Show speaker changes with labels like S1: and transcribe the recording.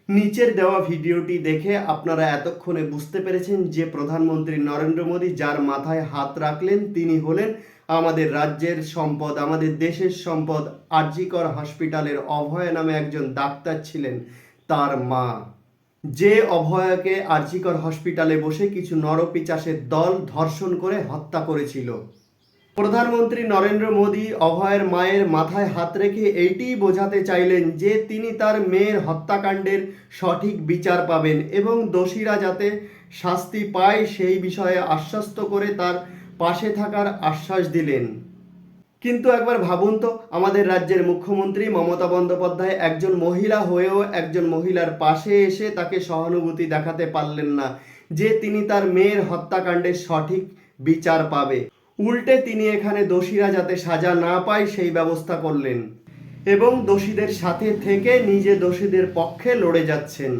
S1: নিচের দেওয়া ভিডিওটি দেখে আপনারা এতক্ষণে বুঝতে পেরেছেন যে প্রধানমন্ত্রী নরেন্দ্র মোদী যার মাথায় হাত রাখলেন তিনি হলেন আমাদের রাজ্যের সম্পদ, আমাদের দেশের সম্পদ। আর.জি. কর হসপিটালের অভয়া নামে একজন ডাক্তার ছিলেন, তার মা। যে অভয়াকে আর.জি. কর হসপিটালে বসে কিছু নরপিশাচের দল ধর্ষণ করে হত্যা করেছিল। প্রধানমন্ত্রী নরেন্দ্র মোদী অভয়ের মায়ের মাথায় হাত রেখে এইটিই বোঝাতে চাইলেন যে তিনি তার মেয়ের হত্যাকাণ্ডের সঠিক বিচার পাবেন এবং দোষীরা যাতে শাস্তি পায় সেই বিষয়ে আশ্বস্ত করে তার পাশে থাকার আশ্বাস দিলেন। কিন্তু একবার ভাবুন তো, আমাদের রাজ্যের মুখ্যমন্ত্রী মমতা বন্দ্যোপাধ্যায় একজন মহিলা হয়েও একজন মহিলার পাশে এসে তাকে সহানুভূতি দেখাতে পারলেন না যে তিনি তার মেয়ের হত্যাকাণ্ডের সঠিক বিচার পাবে। উল্টে তিনি এখানে দোষীরা যাতে সাজা না পায় সেই ব্যবস্থা করলেন এবং দোষীদের সাথে থেকে নিজে দোষীদের পক্ষে লড়ে যাচ্ছেন।